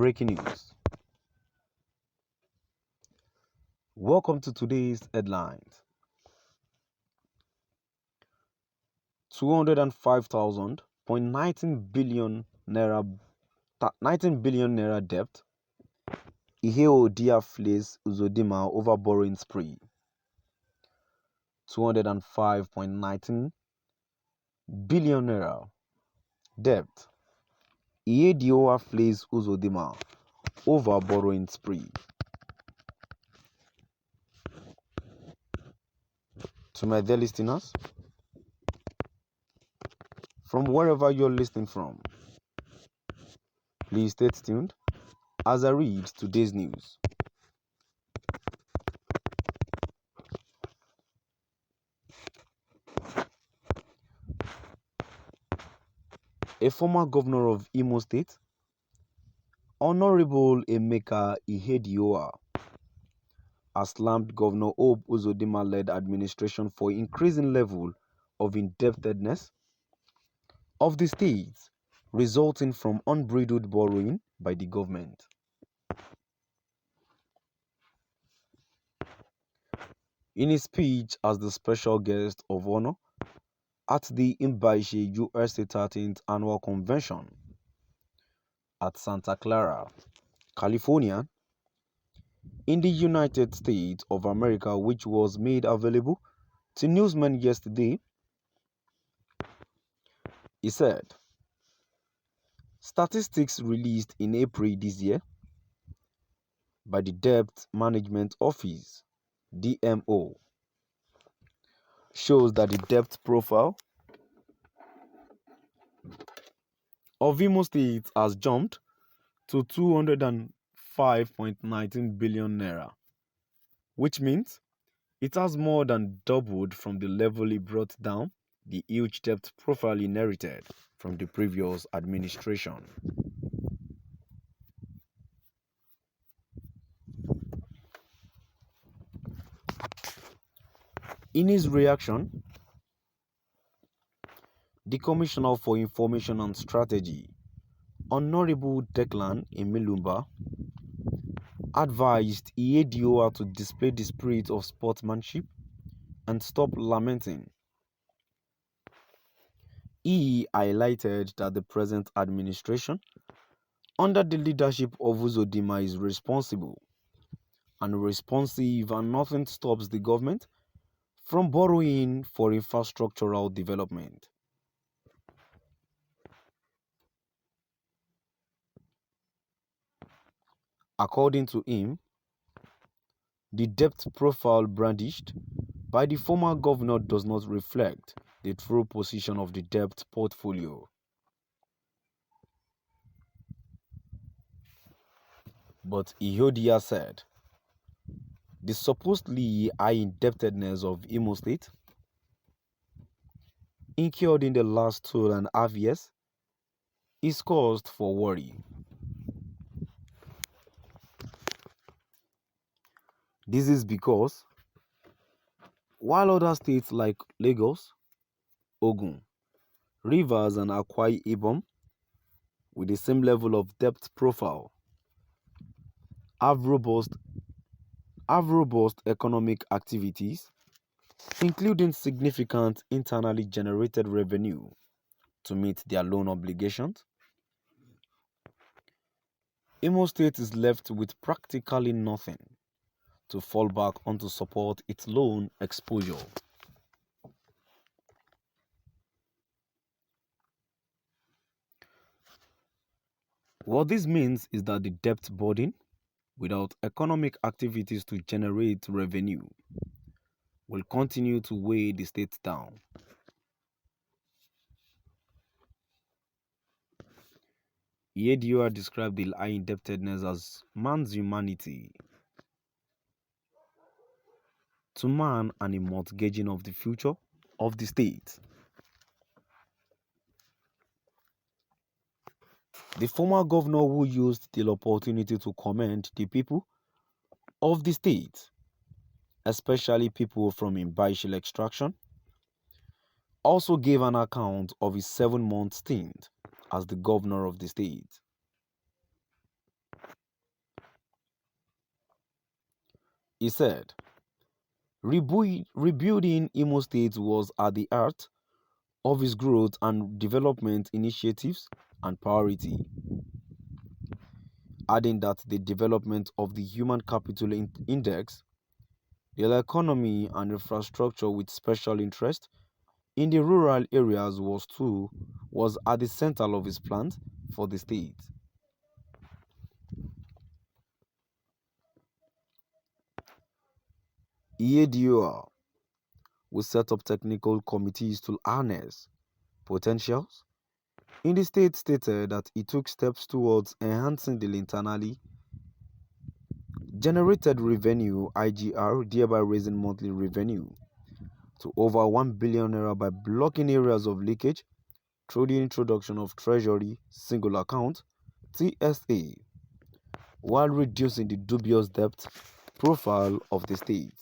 Breaking news. Welcome to today's headlines. 205,000.19 billion naira 19 billion naira debt. Ihedioha flees Uzodinma over borrowing spree. 205.19 billion naira debt. Ihedioha flees Uzodinma over borrowing spree. To my dear listeners, from wherever you're listening from, please stay tuned as I read today's news. A former governor of Imo State, Honorable Emeka Ihedioha, has slammed Governor Uzodinma-led administration for increasing level of indebtedness of the state resulting from unbridled borrowing by the government. In his speech as the special guest of honor at the Imbaishe USA 13th Annual Convention at Santa Clara, California, in the United States of America, which was made available to newsmen yesterday, he said, statistics released in April this year by the Debt Management Office, DMO, shows that the debt profile of Imo State has jumped to 205.19 billion naira, which means it has more than doubled from the level it brought down the huge debt profile inherited from the previous administration. In his reaction, the Commissioner for Information and Strategy, Honorable Declan Emilumba, advised Ihedioha to display the spirit of sportsmanship and stop lamenting. He highlighted that the present administration, under the leadership of Uzodinma, is responsible and responsive, and nothing stops the government from borrowing for infrastructural development. According to him, the debt profile brandished by the former governor does not reflect the true position of the debt portfolio. But Ihedioha said the supposedly high indebtedness of Imo State, incurred in the last 2.5 years, is cause for worry. This is because while other states like Lagos, Ogun, Rivers, and Akwa Ibom, with the same level of debt profile, have robust economic activities, including significant internally generated revenue to meet their loan obligations, Imo State is left with practically nothing to fall back on to support its loan exposure. What this means is that the debt burden, without economic activities to generate revenue, will continue to weigh the state down. Ihedioha described the high indebtedness as man's humanity to man and a mortgaging of the future of the state. The former governor, who used the opportunity to commend the people of the state, especially people from Imbaishe extraction, also gave an account of his 7-month stint as the governor of the state. He said, rebuilding Imo State was at the heart of his growth and development initiatives and priority, adding that the development of the Human Capital Index, the economy and infrastructure with special interest in the rural areas was at the center of his plans for the state. Ihedioha will set up technical committees to harness potentials in the state stated that he took steps towards enhancing the internally generated revenue IGR, thereby raising monthly revenue to over 1 billion naira by blocking areas of leakage through the introduction of Treasury Single Account TSA, while reducing the dubious debt profile of the state.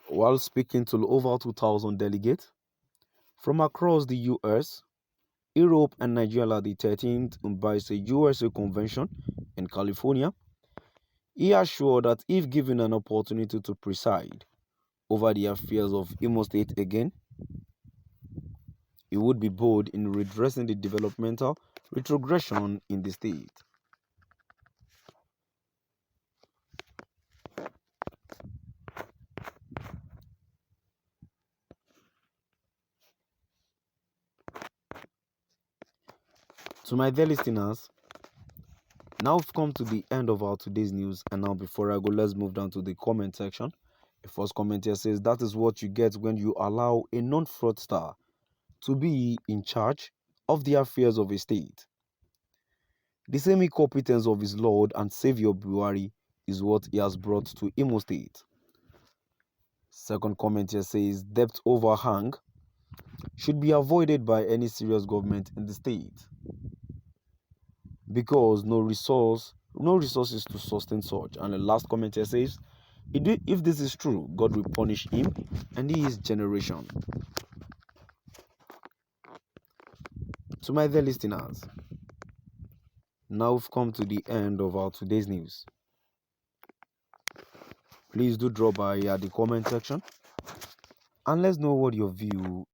While speaking to over 2,000 delegates from across the US, Europe, and Nigeria at the 13th Embassy USA Convention in California, he assured that if given an opportunity to preside over the affairs of Imo State again, he would be bold in redressing the developmental retrogression in the state. To my dear listeners, now we've come to the end of our today's news, and now before I go, let's move down to the comment section. The first comment here says, that is what you get when you allow a non-fraudster to be in charge of the affairs of a state. The same incompetence of his Lord and Savior Buhari is what he has brought to Imo State. Second comment here says, debt overhang should be avoided by any serious government in the state because no resources to sustain such. And the last comment here says, if this is true, God will punish him and his generation. To my dear listeners, now we've come to the end of our today's news. Please do drop by at the comment section and let's know what your view